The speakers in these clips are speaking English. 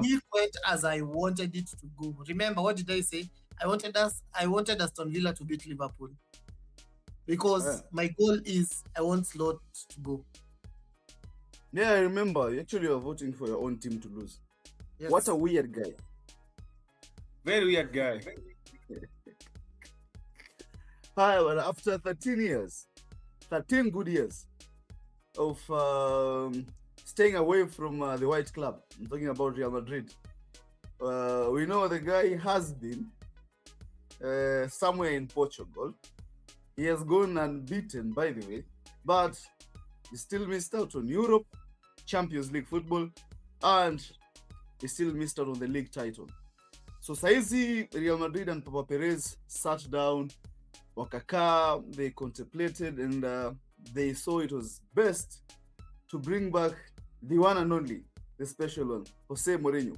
It went as I wanted it to go. Remember, what did I say? I wanted Aston Villa to beat Liverpool Yeah. because my goal is I want Slot to go. Yeah, I remember. Actually, you're voting for your own team to lose. What a Yes. weird guy. Very weird guy. However, after 13 years, 13 good years of staying away from the White Club, I'm talking about Real Madrid, we know the guy has been somewhere in Portugal. He has gone unbeaten, by the way, but he still missed out on Europe, Champions League football, and he still missed out on the league title. So saizi Real Madrid and Papa Perez sat down, wakakaa, they contemplated, and they saw it was best to bring back the one and only, the special one, Jose Mourinho,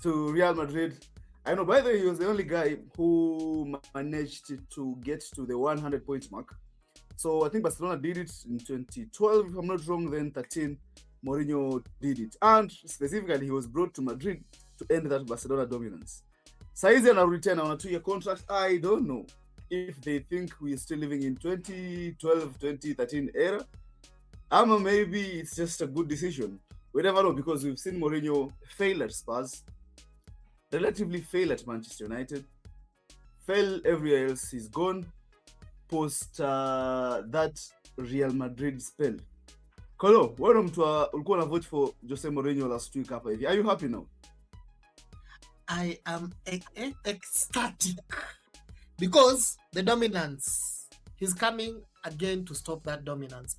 to Real Madrid. I know, by the way, he was the only guy who managed to get to the 100 point mark. So I think Barcelona did it in 2012, if I'm not wrong, then 13, Mourinho did it. And specifically, he was brought to Madrid to end that Barcelona dominance. Saizi and return on a 2-year contract. I don't know if they think we're still living in 2012, 2013 era. Maybe it's just a good decision. We never know, because we've seen Mourinho fail at Spurs, relatively fail at Manchester United, fail everywhere else he's gone post that Real Madrid spell. Kolo, wewe mtu ulikuwa na vote for Jose Mourinho last week hapa hivi. Are you happy now? I am ecstatic because the dominance, he's coming again to stop that dominance.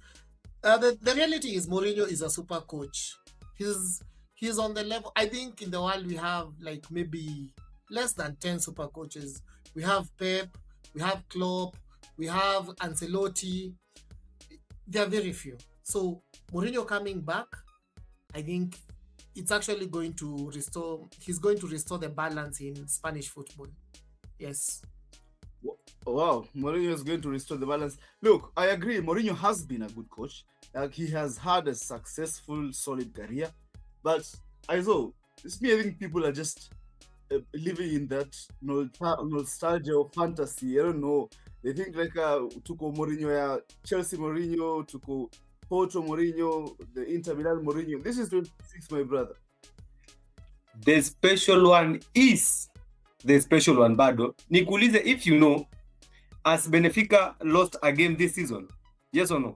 The reality is Mourinho is a super coach. He's on the level. I think in the world we have like maybe less than 10 super coaches. We have Pep, we have Klopp, we have Ancelotti. There are very few. So Mourinho coming back, I think it's actually going to restore. He's going to restore the balance in Spanish football. Yes. Wow, Mourinho is going to restore the balance. Look, I agree. Mourinho has been a good coach. Like, he has had a successful, solid career. But I think people are just living in that nostalgia or fantasy. I don't know. They think like tuko Mourinho, Chelsea Mourinho, tuko Porto Mourinho, the Inter Milan Mourinho. This is 26, my brother. The special one is the special one, bado. Nikuulize, if you know, has Benfica lost a game this season? Yes or no?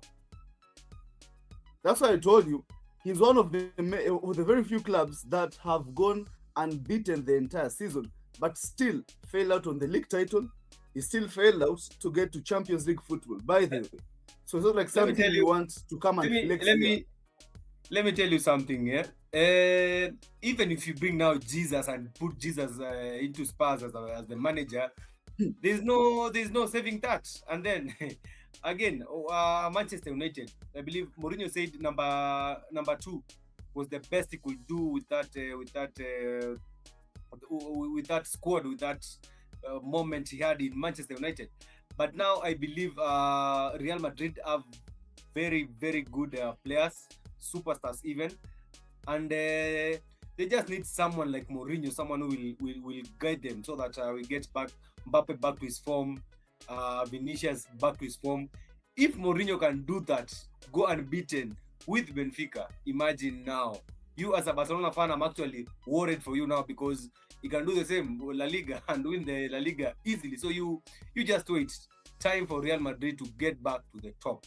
That's why I told you. He's one of the very few clubs that have gone unbeaten the entire season, but still failed out on the league title. He still failed out to get to Champions League football, by the way. So it's not like something you want to come and flex. Let me tell you something, yeah? Even if you bring now Jesus and put Jesus into Spurs as the manager, there's no saving that. And then again, Manchester United, I believe Mourinho said number 2 was the best he could do with that squad, with that moment he had in Manchester United. But now I believe Real Madrid have very, very good players, superstars even, and they just need someone like Mourinho, someone who will guide them so that we get Mbappe back to his form, Vinicius back to his form. If Mourinho can do that, go unbeaten with Benfica, imagine now. You as a Barcelona fan, I'm actually worried for you now, because he can do the same La Liga and win the La Liga easily. So you just wait. Time for Real Madrid to get back to the top.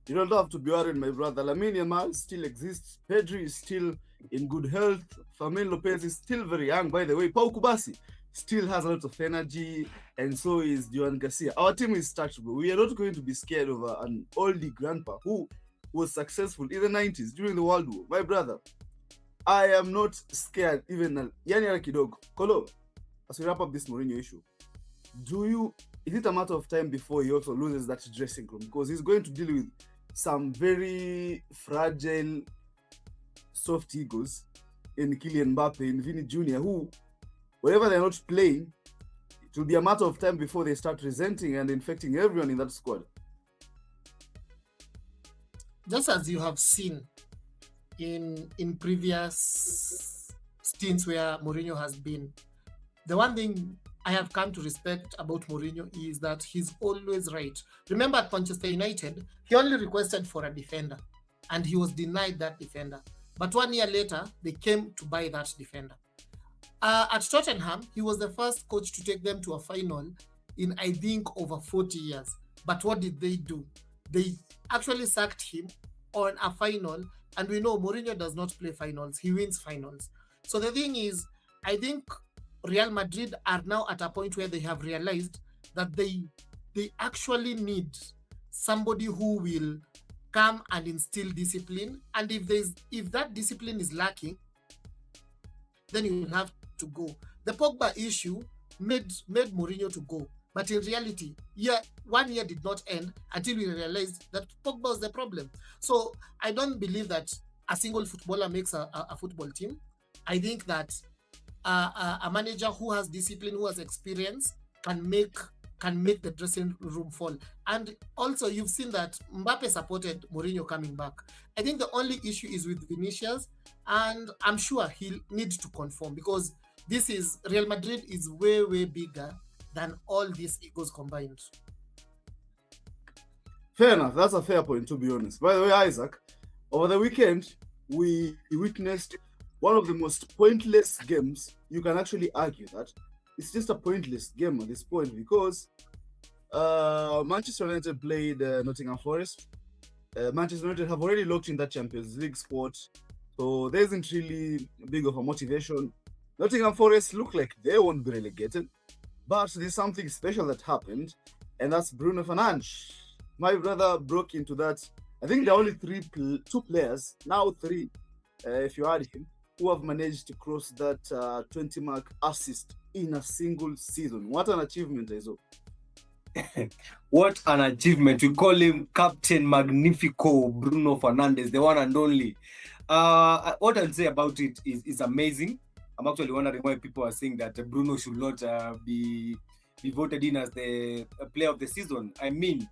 You don't have to be worried, my brother. Lamine Yamal still exists. Pedri is still in good health. Fermin Lopez is still very young, by the way. Pau Kubasi still has a lot of energy, and so is Joan Garcia. Our team is touchable. We are not going to be scared of an oldie grandpa who was successful in the 90s during the World War. My brother, I am not scared even. Yani kidogo. Kolo, as we wrap up this Mourinho issue, is it a matter of time before he also loses that dressing room? Because he's going to deal with some very fragile, soft egos in Kylian Mbappe, in Vini Jr., who, whenever they're not playing, it will be a matter of time before they start resenting and infecting everyone in that squad. Just as you have seen, in previous stints where Mourinho has been. The one thing I have come to respect about Mourinho is that he's always right. Remember at Manchester United, he only requested for a defender and he was denied that defender. But 1 year later, they came to buy that defender. At Tottenham, he was the first coach to take them to a final in, I think, over 40 years. But what did they do? They actually sacked him on a final, and we know Mourinho does not play finals, he wins finals. So the thing is, I think Real Madrid are now at a point where they have realized that they actually need somebody who will come and instill discipline. And if that discipline is lacking, then you will have to go. The Pogba issue made Mourinho to go. But in reality, 1 year did not end until we realized that Pogba was the problem. So I don't believe that a single footballer makes a football team. I think that a manager who has discipline, who has experience, can make the dressing room fall. And also, you've seen that Mbappe supported Mourinho coming back. I think the only issue is with Vinicius, and I'm sure he'll need to conform because this is Real Madrid is way, way bigger than all these egos combined. Fair enough. That's a fair point, to be honest. By the way, Isaac, over the weekend, we witnessed one of the most pointless games. You can actually argue that it's just a pointless game at this point because Manchester United played Nottingham Forest. Manchester United have already locked in that Champions League spot, so there isn't really big of a motivation. Nottingham Forest look like they won't be relegated, but there's something special that happened, and that's Bruno Fernandes. My brother broke into that. I think there are only two players, now three, if you add him, who have managed to cross that 20 mark assist in a single season. What an achievement, Izo. What an achievement. We call him Captain Magnifico Bruno Fernandes, the one and only. What I'll say about it is amazing. I'm actually wondering why people are saying that Bruno should not be voted in as the player of the season. I mean,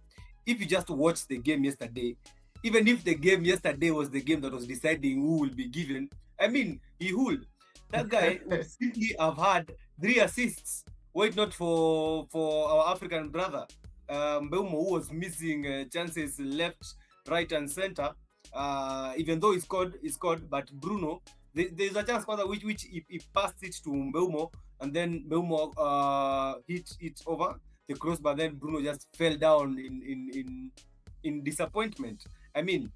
if you just watch the game yesterday, even if the game yesterday was the game that was deciding who will be given, I mean, he would. That guy would simply have had 3 assists. Wait, not for our African brother, Mbeumo, who was missing chances left, right, and center. Even though he scored, but Bruno, there's a chance which he passed it to Mbeumo, and then Mbeumo hit it over the crossbar. Then Bruno just fell down in disappointment. I mean,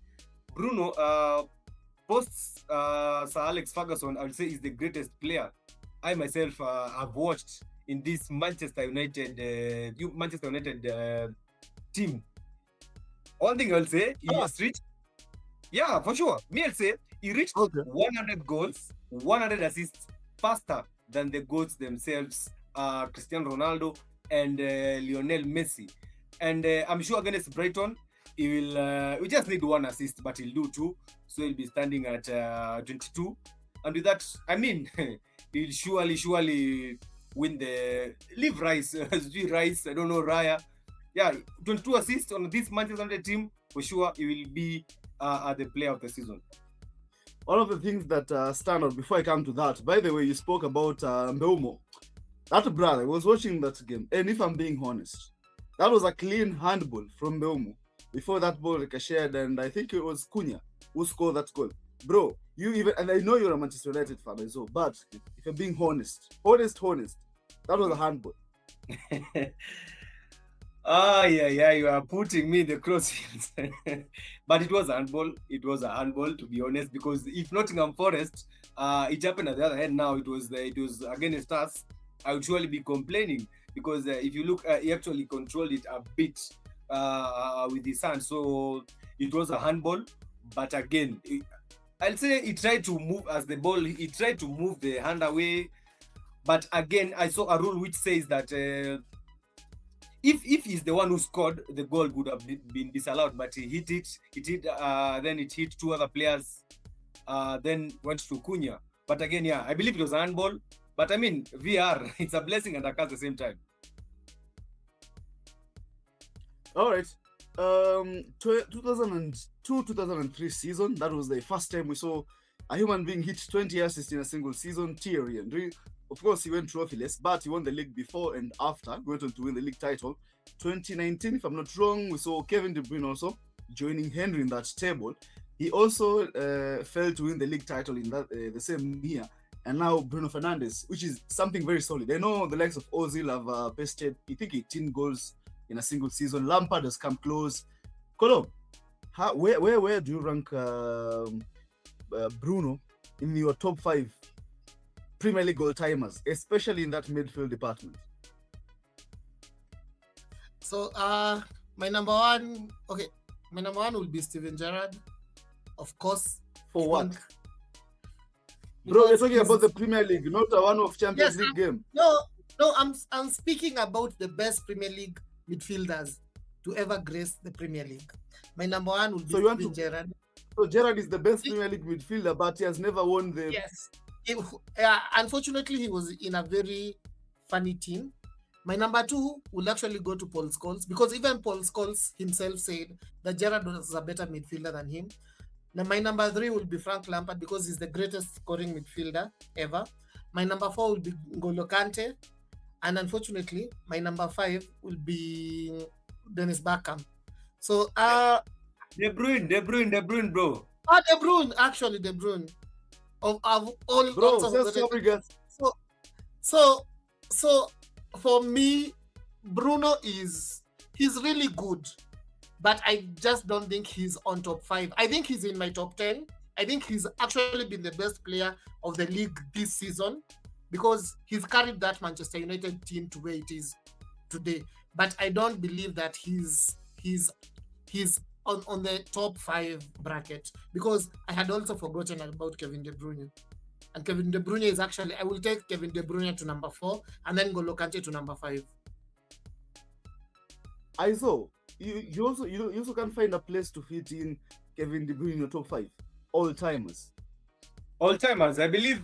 Bruno, post Sir Alex Ferguson, I would say is the greatest player I myself have watched in this Manchester United team. One thing I'll say, he has reached, yeah, for sure. I'll say he reached 100 goals, 100 assists faster than the goals themselves, Cristiano Ronaldo and Lionel Messi. And I'm sure against Brighton, he will. We just need 1 assist, but he'll do 2, so he'll be standing at 22. And with that, I mean, he'll surely win the leave Rice, Rice. I don't know Raya. Yeah, 22 assists on this Manchester United team for sure. He will be the player of the season. One of the things that stand out before I come to that. By the way, you spoke about Mbeumo. That brother, I was watching that game, and if I'm being honest, that was a clean handball from Mbeumo. Before that ball ricocheted, and I think it was Cunha who scored that goal. Bro, and I know you're a Manchester United fan as well, but if you're being honest, that was a handball. Yeah, you are putting me in the crosshairs. But it was a handball. It was a handball, to be honest, because if Nottingham Forest, it happened at the other hand now, it was against us, I would surely be complaining because if you look, he actually controlled it a bit with his hand. So it was a handball, but again, I'll say he tried to move as the ball, he tried to move the hand away. But again, I saw a rule which says that if he's the one who scored, the goal would have been disallowed. But he hit it, then it hit 2 other players, then went to Cunha. But again, yeah, I believe it was a handball. But I mean, VR, it's a blessing and a curse at the same time. All right. 2002 2002-2003 season. That was the first time we saw a human being hit 20 assists in a single season. Thierry Henry. Of course, he went trophyless, but he won the league before and after. He went on to win the league title. 2019, if I'm not wrong, we saw Kevin De Bruyne also joining Henry in that table. He also failed to win the league title in that the same year. And now Bruno Fernandes, which is something very solid. I know the likes of Ozil have pasted, I think, 18 goals in a single season. Lampard has come close. Kolo, where do you rank Bruno in your top 5 Premier League goal timers, especially in that midfield department? So my number one will be Steven Gerrard, of course. For what? Think- Bro, you're because talking he's- about the Premier League, not a one-off Champions Yes, League game. No, I'm speaking about the best Premier League midfielders to ever grace the Premier League. My number one will be So you want Steven to- Gerrard. So Gerrard is the best Premier League midfielder, but he has never won the... Yes. Unfortunately, he was in a very funny team. My number 2 will actually go to Paul Scholes, because even Paul Scholes himself said that Gerrard was a better midfielder than him. Now, my number 3 will be Frank Lampard, because he's the greatest scoring midfielder ever. My number 4 will be N'Golo Kante. And unfortunately, my number 5 will be Dennis Bergkamp. So, De Bruyne, bro. De Bruyne, actually, De Bruyne. Of all Bro, also Cesc the- Fabregas. So for me, Bruno he's really good, but I just don't think he's on top 5. I think he's in my top 10. I think he's actually been the best player of the league this season, because he's carried that Manchester United team to where it is today. But I don't believe that he's on the top 5 bracket, because I had also forgotten about Kevin De Bruyne. And Kevin De Bruyne is actually, I will take Kevin De Bruyne to number 4 and then N'Golo Kante to number 5. I saw. You also can't find a place to fit in Kevin De Bruyne in your top 5 all-timers. All-timers, I believe,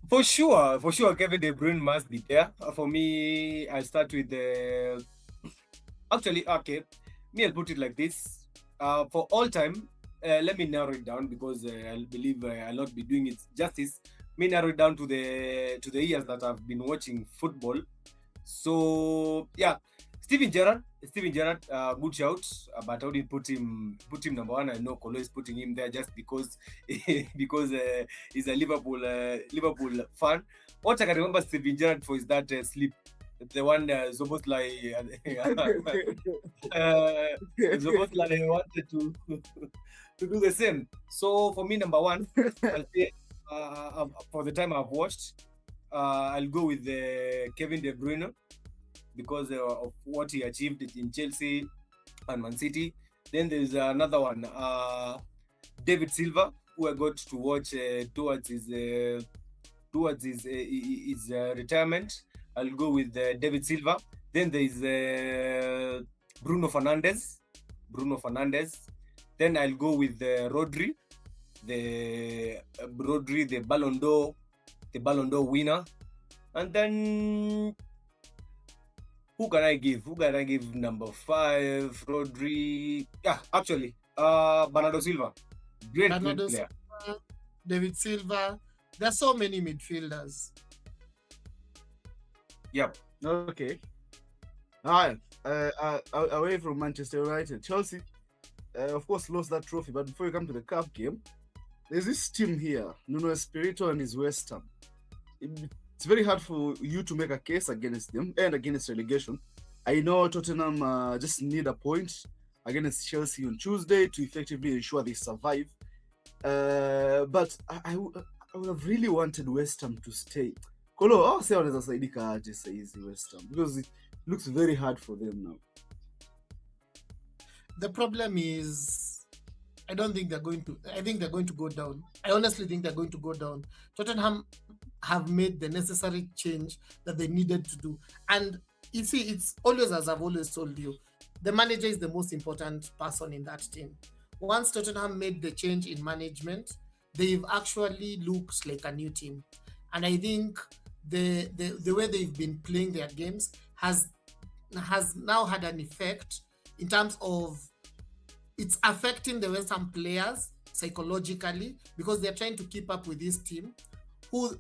for sure, Kevin De Bruyne must be there. For me, I'll start with the... Actually, okay, I'll put it like this. For all time, let me narrow it down, because I believe I'll not be doing it justice. Me narrow it down to the years that I've been watching football. So yeah, Steven Gerrard, good shout, but I wouldn't put him number 1. I know Kolo is putting him there just because he's a Liverpool fan. What I can remember Steven Gerrard for is that sleep. The one is almost like Zoboslai wanted to do the same. So for me, number 1, I'll say, for the time I've watched, I'll go with Kevin De Bruyne, because of what he achieved in Chelsea and Man City. Then there's another one, David Silva, who I got to watch towards his retirement. I'll go with David Silva. Then there is Bruno Fernandes. Then I'll go with Rodri, the Ballon d'Or winner. And then who can I give number 5? Rodri. Yeah, actually, Bernardo Silva. Great Bernardo player. Silva, David Silva. There's so many midfielders. Yep. Okay. All right. Away from Manchester United, Chelsea, of course, lost that trophy. But before you come to the cup game, there's this team here, Nuno Espirito and his West Ham. It's very hard for you to make a case against them and against relegation. I know Tottenham just need a point against Chelsea on Tuesday to effectively ensure they survive. But I would have really wanted West Ham to stay. Kolo, I'll say wanaweza saidika aje saizi West Ham, because it looks very hard for them now. The problem is, I think they're going to go down. I honestly think they're going to go down. Tottenham have made the necessary change that they needed to do. And you see, it's always, as I've always told you, the manager is the most important person in that team. Once Tottenham made the change in management, they've actually looked like a new team. And I think the way they've been playing their games has now had an effect in terms of it's affecting the West Ham players psychologically because they're trying to keep up with this team who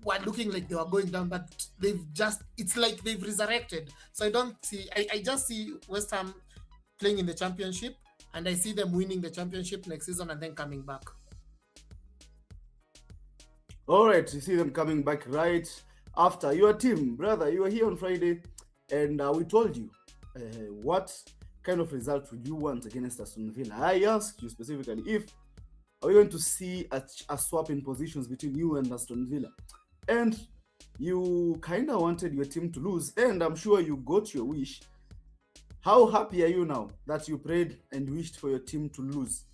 were looking like they were going down, but it's like they've resurrected. So I just see West Ham playing in the championship, and I see them winning the championship next season and then coming back. All right, you see them coming back right after your team, brother. You were here on Friday, and we told you what kind of result would you want against Aston Villa. I asked you specifically if are we going to see a swap in positions between you and Aston Villa, and you kind of wanted your team to lose, and I'm sure you got your wish. How happy are you now that you prayed and wished for your team to lose,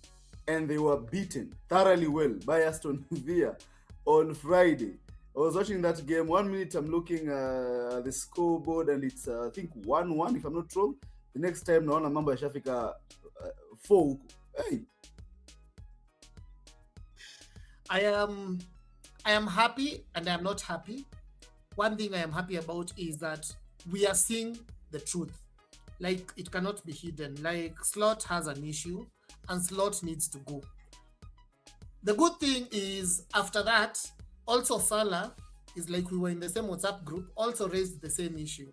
and they were beaten thoroughly well by Aston Villa on Friday? I was watching that game. 1 minute I'm looking at the scoreboard and it's I think 1-1 if I'm not wrong. The next time naona mambo yashafika 4. Hey, I am happy and I am not happy. One thing I am happy about is that we are seeing the truth. Like, it cannot be hidden. Like, Slot has an issue and Slot needs to go. The good thing is, after that, also Salah is like, we were in the same WhatsApp group, also raised the same issue.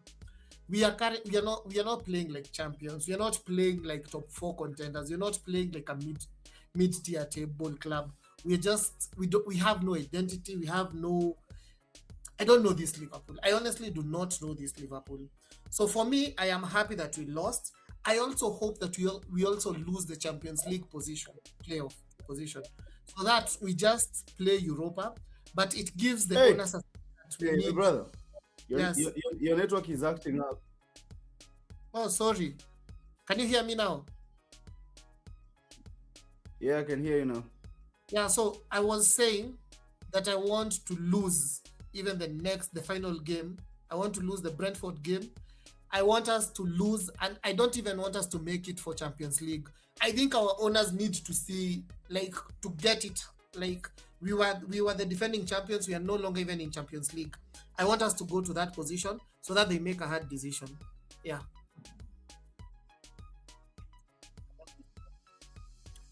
We are not playing like champions. We are not playing like top 4 contenders. We're not playing like a mid-tier table club. We have no identity. I don't know this Liverpool. I honestly do not know this Liverpool. So for me, I am happy that we lost. I also hope that we also lose the Champions League playoff position, so that we just play Europa. But it gives the owners a hey, brother. Yes. Your network is acting up. Oh, sorry. Can you hear me now? Yeah, I can hear you now. Yeah, so I was saying that I want to lose even the final game. I want to lose the Brentford game. I want us to lose, and I don't even want us to make it for Champions League. I think our owners need to see, like, to get it. Like, we were the defending champions. We are no longer even in Champions League. I want us to go to that position so that they make a hard decision. Yeah.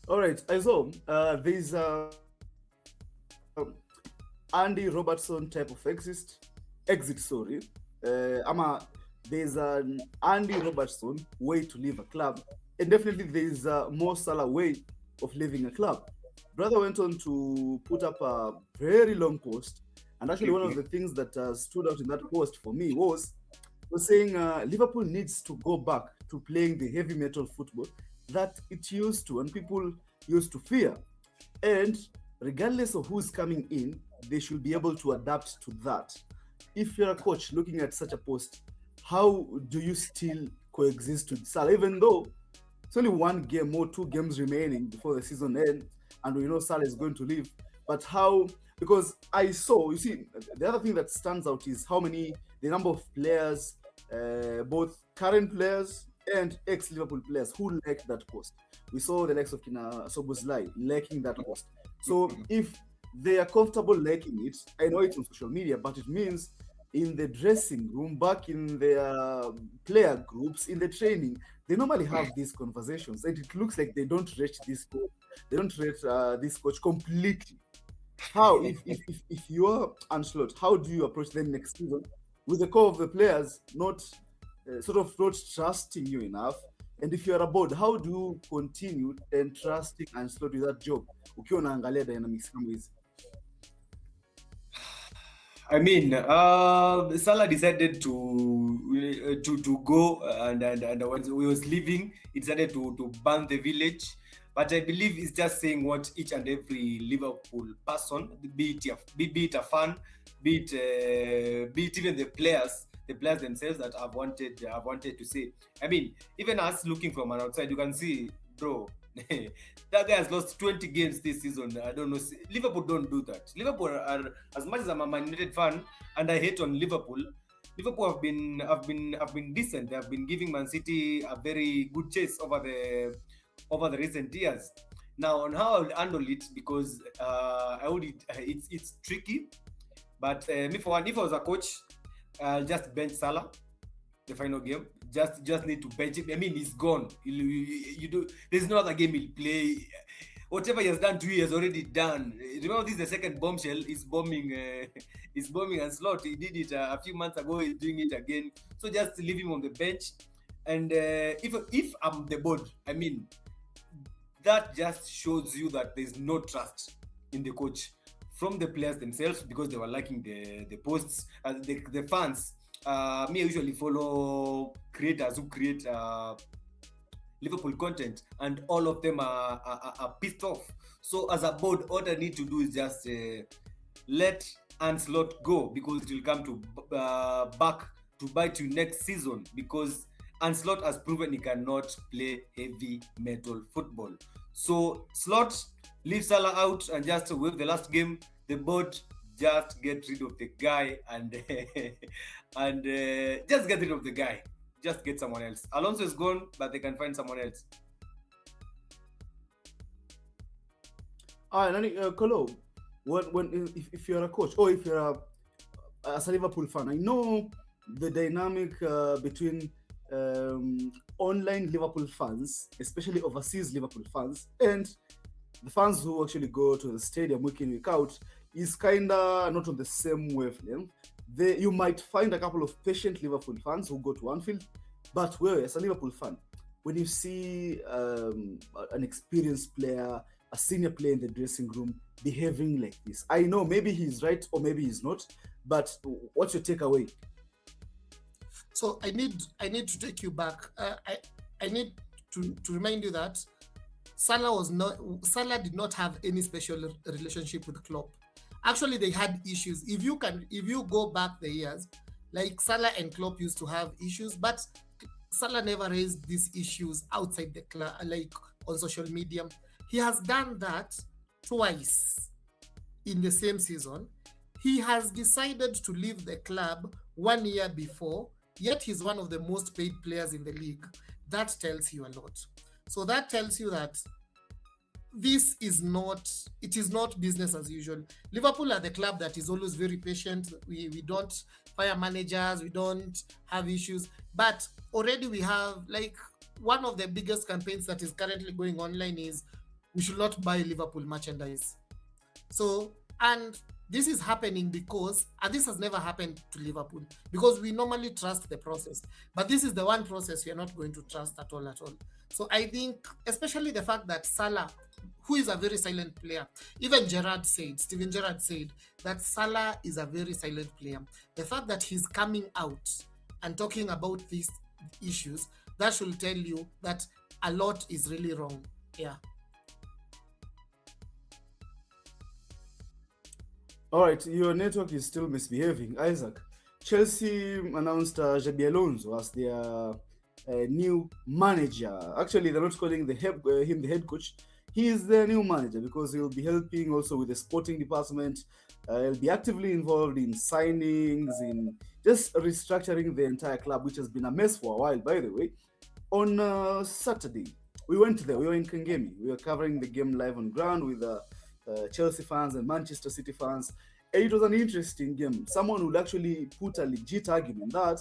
All right. So there's Andy Robertson type of exit. Sorry. There's an Andy Robertson way to leave a club, and definitely there's a Mo Salah way of leaving a club. Brother went on to put up a very long post, and actually one of the things that stood out in that post for me was saying Liverpool needs to go back to playing the heavy metal football that it used to and people used to fear. And regardless of who's coming in, they should be able to adapt to that. If you're a coach looking at such a post, how do you still coexist with Salah, even though it's only 1 game or 2 games remaining before the season ends, and we know Salah is going to leave? But how? Because I saw, you see, the other thing that stands out is the number of players, both current players and ex-Liverpool players who lack that post. We saw the likes of Szoboszlai lacking that post. So if they are comfortable lacking it, I know it's on social media, but it means in the dressing room, back in their player groups, in the training, they normally have these conversations, and it looks like they don't rate this coach. They don't rate this coach completely. How, if you are Ancelotti, how do you approach them next season with the core of the players not not trusting you enough? And if you're a board, how do you continue and trusting Ancelotti with that job? Ukiwa unaangalia dynamics kama hizi. I mean, Salah decided to go, and when he was leaving, he decided to burn the village. But I believe it's just saying what each and every Liverpool person, be it a fan, be it even the players themselves that have wanted to say. I mean, even us looking from an outside, you can see, bro, that guy has lost 20 games this season. I don't know. Liverpool don't do that. Liverpool are, as much as I'm a Man United fan and I hate on Liverpool have been decent. They have been giving Man City a very good chase over the recent years. Now, on how I'll handle it, because it's tricky. But me for one, if I was a coach, I'll just bench Salah. the final game. Just need to bench him. I mean, he's gone. You do. There's no other game he'll play. Whatever he has done 2 years already done. Remember, this is the second bombshell. He's bombing. He's bombing and slot. He did it a few months ago. He's doing it again. So just leave him on the bench. And if I'm the board, I mean, that just shows you that there's no trust in the coach from the players themselves, because they were liking the posts. The fans. Me, I usually follow creators who create Liverpool content, and all of them are pissed off. So as a board, all I need to do is just let Ancelotti go, because it will come to back to bite you next season, because Ancelotti has proven he cannot play heavy metal football. So Slot, leave Salah out and just with the last game, the board just get rid of the guy and and just get rid of the guy. Just get someone else. Alonso is gone, but they can find someone else. Nani, Kolo, if you're a coach or if you're as a Liverpool fan, I know the dynamic between online Liverpool fans, especially overseas Liverpool fans, and the fans who actually go to the stadium week in, week out, is kind of not on the same wavelength. You might find a couple of patient Liverpool fans who go to Anfield, but as a Liverpool fan, when you see an experienced player, a senior player in the dressing room behaving like this, I know maybe he's right or maybe he's not, but what's your takeaway? So I need to take you back. I need to remind you that Salah did not have any special relationship with Klopp. Actually, they had issues. If you go back the years, like Salah and Klopp used to have issues, but Salah never raised these issues outside the club, like on social media. He has done that twice in the same season. He has decided to leave the club 1 year before, yet he's one of the most paid players in the league. That tells you a lot. So that tells you that it is not business as usual. Liverpool are the club that is always very patient. We don't fire managers, we don't have issues. But already we have, like, one of the biggest campaigns that is currently going online is we should not buy Liverpool merchandise. So, and this is happening because, and this has never happened to Liverpool, because we normally trust the process. But this is the one process we are not going to trust at all. So I think, especially the fact that Salah, who is a very silent player, even Steven Gerrard said that Salah is a very silent player. The fact that he's coming out and talking about these issues, that should tell you that a lot is really wrong. Yeah. All right, your network is still misbehaving. Isaac, Chelsea announced Xabi Alonso as their new manager. Actually, they're not calling him the head coach. He is the new manager because he'll be helping also with the sporting department. He'll be actively involved in signings, in just restructuring the entire club, which has been a mess for a while, by the way. On Saturday, we went there. We were in Kangemi. We were covering the game live on ground with Chelsea fans and Manchester City fans. It was an interesting game. Someone would actually put a legit argument that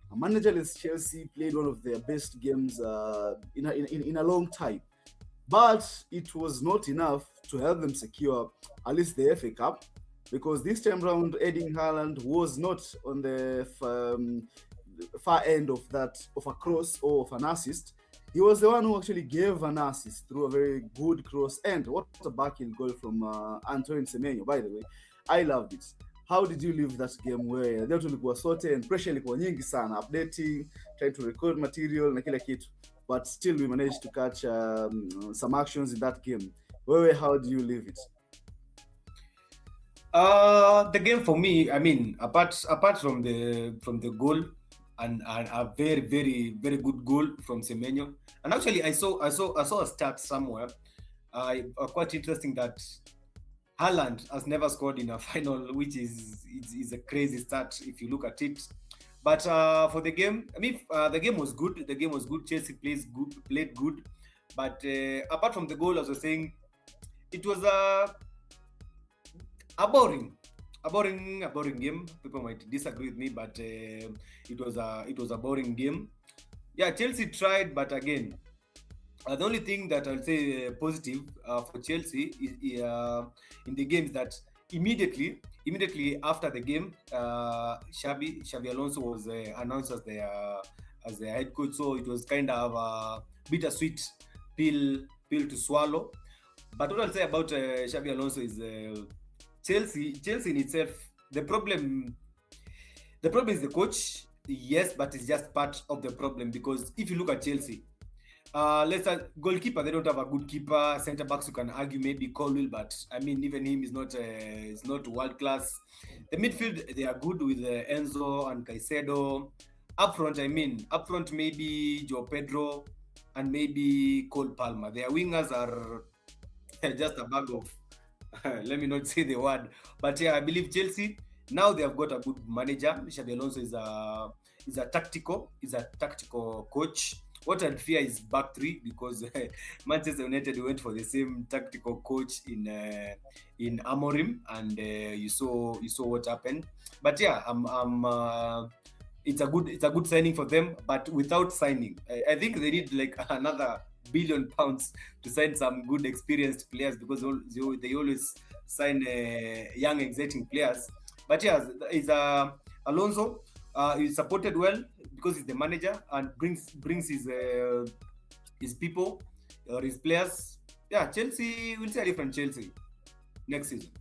a managerless Chelsea played one of their best games in a long time. But it was not enough to help them secure at least the FA Cup, because this time round, Erling Haaland was not on the far end of a cross or of an assist. He was the one who actually gave an assist through a very good cross, and what a backheel goal from Antoine Semenyo, by the way. I loved it. How did you leave that game where joto likuwa sote and pressure ilikuwa nyingi sana, updating, trying to record material na kila kitu, but still we managed to catch some actions in that game. How do you leave it? The game for me, I mean, apart from the goal, and a very, very, very good goal from Semenyo. And actually, I saw a stat somewhere, quite interesting, that Haaland has never scored in a final, which is a crazy stat if you look at it. But for the game, I mean, the game was good. Chelsea played good. But apart from the goal, as I was saying, it was a boring a boring game. People might disagree with me, but it was a boring game. Yeah, Chelsea tried, but again, the only thing that I'll say positive for Chelsea is in the game is that immediately after the game, Xabi Alonso was announced as their head coach. So it was kind of a bittersweet pill to swallow. But what I'll say about Xabi Alonso is Chelsea in itself. The problem is the coach. Yes, but it's just part of the problem, because if you look at Chelsea, let's say goalkeeper, they don't have a good keeper. Centre backs, you can argue maybe Colwill, but I mean even him is not world class. The midfield, they are good with Enzo and Caicedo. Up front maybe Joe Pedro and maybe Cole Palmer. Their wingers are just a bag of let me not say the word, but yeah, I believe Chelsea now they have got a good manager. Xabi Alonso is a tactical coach. What I'd fear is back three, because Manchester United went for the same tactical coach in Amorim, and you saw what happened. But yeah, it's a good signing for them. But without signing, I think they need like another £1 billion to sign some good experienced players, because they always sign young exciting players. But yeah, it's Alonso. He's supported well because he's the manager and brings his people or his players. Yeah, Chelsea will see a different Chelsea next season.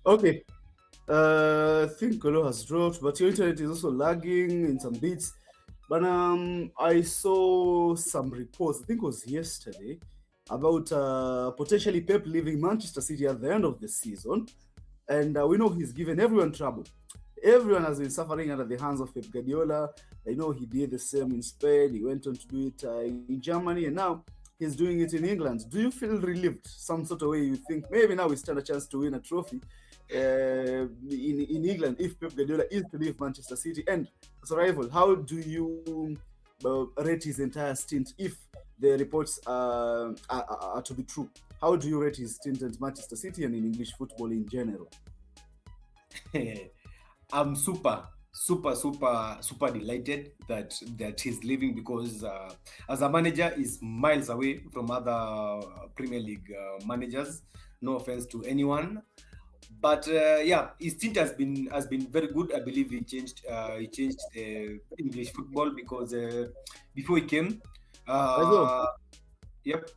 Okay. I think Kolo has dropped, but your internet is also lagging in some bits. But I saw some reports, I think it was yesterday, about potentially Pep leaving Manchester City at the end of the season. And we know he's given everyone trouble. Everyone has been suffering under the hands of Pep Guardiola. I know he did the same in Spain. He went on to do it in Germany, and now he's doing it in England. Do you feel relieved some sort of way? You think maybe now we stand a chance to win a trophy in England if Pep Guardiola is to leave Manchester City? And as a rival, how do you rate his entire stint if the reports are to be true? How do you rate his stint at Manchester City and in English football in general? I'm super delighted that he's leaving, because as a manager is miles away from other Premier League managers. No offense to anyone, but yeah, his stint has been very good. I believe he changed English football, because before he came, yep.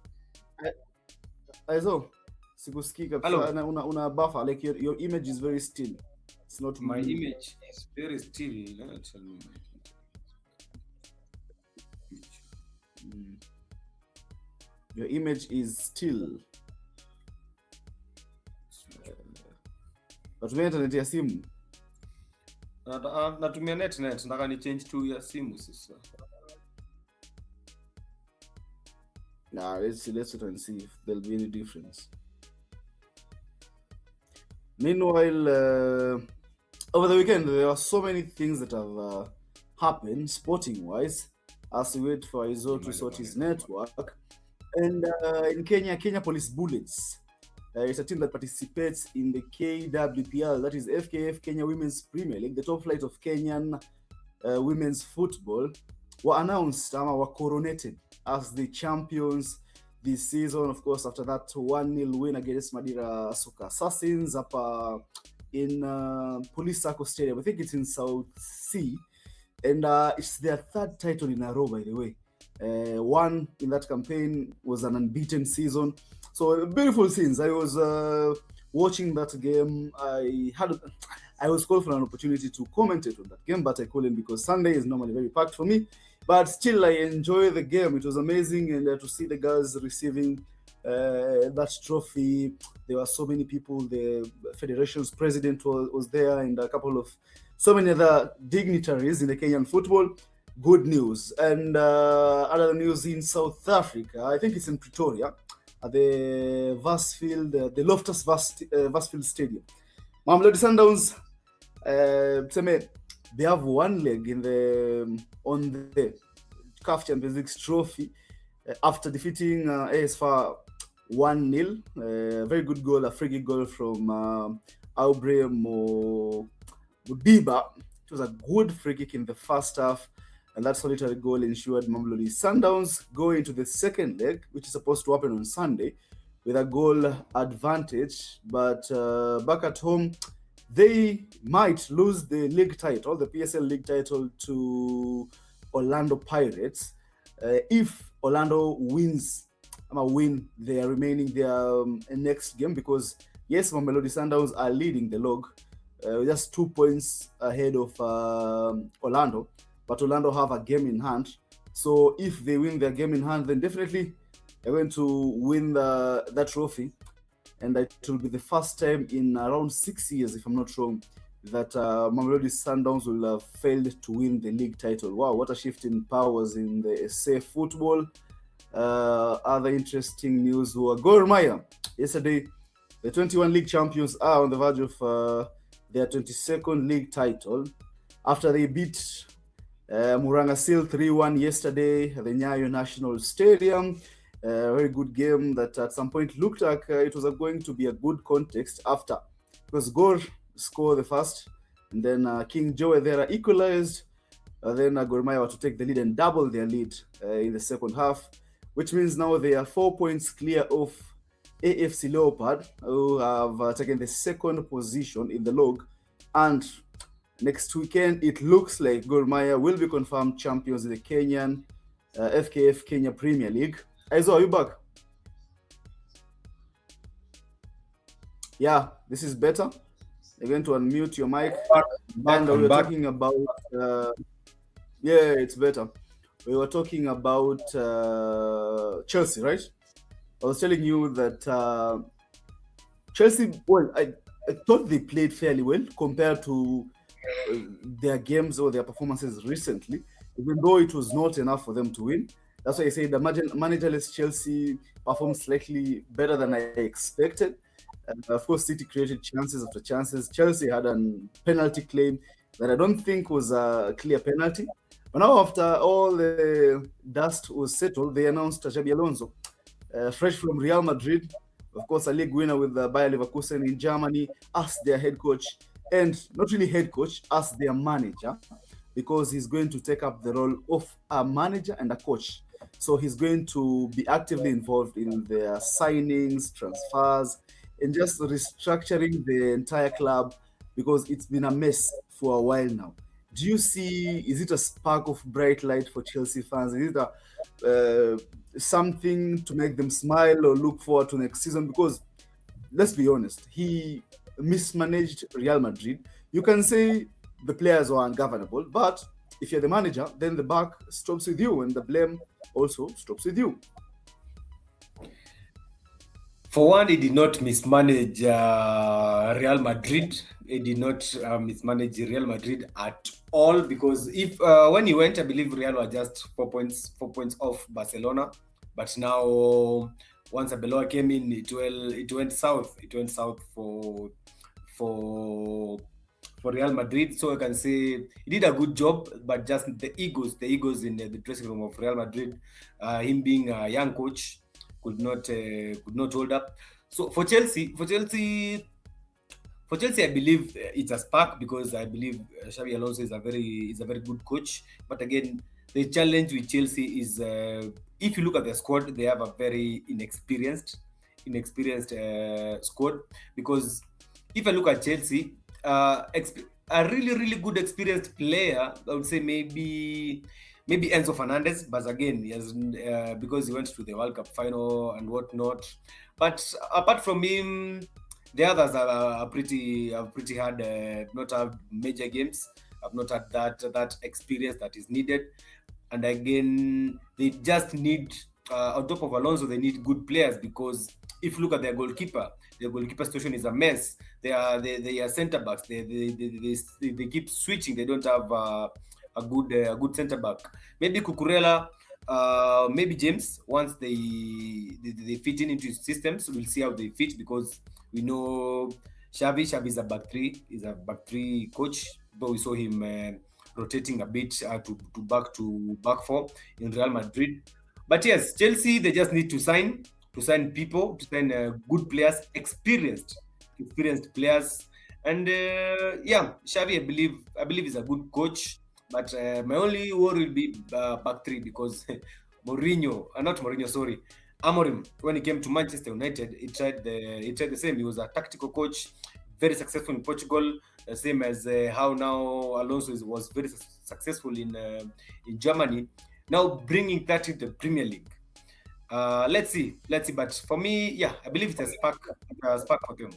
Aizo, sikusikii kabisa, una buffer, like your image is very still. It's not my image is very still. Tell me. Your image is still. Natumia internet ya simu. Natumia net, nataka ni change to ya simu sasa. Nah, let's wait and see if there'll be any difference. Meanwhile, over the weekend, there are so many things that have happened sporting-wise as we wait for Izo to sort his network. And in Kenya Police Bullets, it's a team that participates in the KWPL, that is FKF Kenya Women's Premier League, the top flight of Kenyan women's football, were announced, were coronated as the champions this season. Of course, after that 1-0 win against Madira Soka Assassins up in Police Circle Stadium. I think it's in South Sea. And it's their third title in a row, by the way. One in that campaign was an unbeaten season. So beautiful scenes. I was watching that game. I was called for an opportunity to commentate on that game, but I couldn't because Sunday is normally very packed for me. But still, I enjoy the game. It was amazing, and to see the girls receiving that trophy. There were so many people. The federation's president was there, and so many other dignitaries in the Kenyan football. Good news. And other news in South Africa, I think it's in Pretoria, at the Varsfield, the Loftus Varsfield Stadium. Mamelodi Sundowns, they have one leg on the CAF Champions League trophy after defeating AS FAR 1-0. Very good goal, a free kick goal from Aubrey Mudiba. It was a good free kick in the first half, and that solitary goal ensured Mamelodi Sundowns go into the second leg, which is supposed to happen on Sunday, with a goal advantage. But back at home, they might lose the league title, the PSL league title, to Orlando Pirates. If Orlando wins their next game, because yes, Mamelodi Sundowns are leading the log, just 2 points ahead of Orlando, but Orlando have a game in hand. So if they win their game in hand, then definitely they're going to win that trophy, and it will be the first time in around 6 years, if I'm not wrong, that Mamelodi Sundowns will have failed to win the league title. Wow, what a shift in powers in the SA football. Other interesting news were Gor Mahia. Yesterday, the 21 league champions are on the verge of their 22nd league title after they beat Muranga Seal 3-1 yesterday at the Nyayo National Stadium. Very good game that at some point looked like it was going to be a good context after, because Gor scored the first, and then King Joe there equalized. Then Gor Mahia were to take the lead and double their lead in the second half, which means now they are 4 points clear of AFC Leopard, who have taken the second position in the log. And next weekend, it looks like Gor Mahia will be confirmed champions in the Kenyan FKF Kenya Premier League. Aizo, are you back? Yeah, this is better. You're going to unmute your mic. And we were talking about... yeah, it's better. We were talking about Chelsea, right? I was telling you that Chelsea, well, I thought they played fairly well compared to their games or their performances recently, even though it was not enough for them to win. That's why I say the managerless Chelsea performed slightly better than I expected. Of course, City created chances after chances. Chelsea had a penalty claim that I don't think was a clear penalty. But now, after all the dust was settled, they announced Xabi Alonso, fresh from Real Madrid, of course, a league winner with Bayer Leverkusen in Germany, as their head coach, and not really head coach, as their manager, because he's going to take up the role of a manager and a coach. So he's going to be actively involved in their signings, transfers, and just restructuring the entire club, because it's been a mess for a while now. Do you see, is it a spark of bright light for Chelsea fans? Is it something to make them smile or look forward to next season? Because let's be honest, he mismanaged Real Madrid. You can say the players were ungovernable, but if you're the manager, then the buck stops with you and the blame also stops with you. For one, he did not mismanage Real Madrid. He did not mismanage Real Madrid at all, because if when he went, I believe Real were just 4 points off Barcelona. But now, once Arbeloa came in, it went south. It went south for Real Madrid. So I can say he did a good job, but just the egos in the dressing room of Real Madrid, him being a young coach, could not hold up. So for Chelsea, I believe it's a spark, because I believe Xabi Alonso is a very good coach. But again, the challenge with Chelsea is if you look at their squad, they have a very inexperienced squad. Because if I look at Chelsea, a really good experienced player, I would say maybe Enzo Fernandez, but again, he has, because he went to the World Cup final and whatnot. But apart from him, the others are pretty hard. Not have major games. Have not had that experience that is needed. And again, they just need, on top of Alonso, they need good players, because if you look at their goalkeeper situation is a mess. They are center backs. They keep switching. They don't have a good center back. Maybe Cucurella, maybe James. Once they fit into his systems, we'll see how they fit, because we know Xavi is a back three coach, though we saw him rotating a bit to back four in Real Madrid. But yes, Chelsea, they just need to sign to sign people, to sign good players, experienced players. And Xavi, I believe is a good coach. But my only worry will be back three, because Amorim, when he came to Manchester United, he tried the same. He was a tactical coach, very successful in Portugal, the same as how now Alonso was very successful in Germany. Now bringing that into the Premier League. Let's see. But for me, I believe it's a spark for them.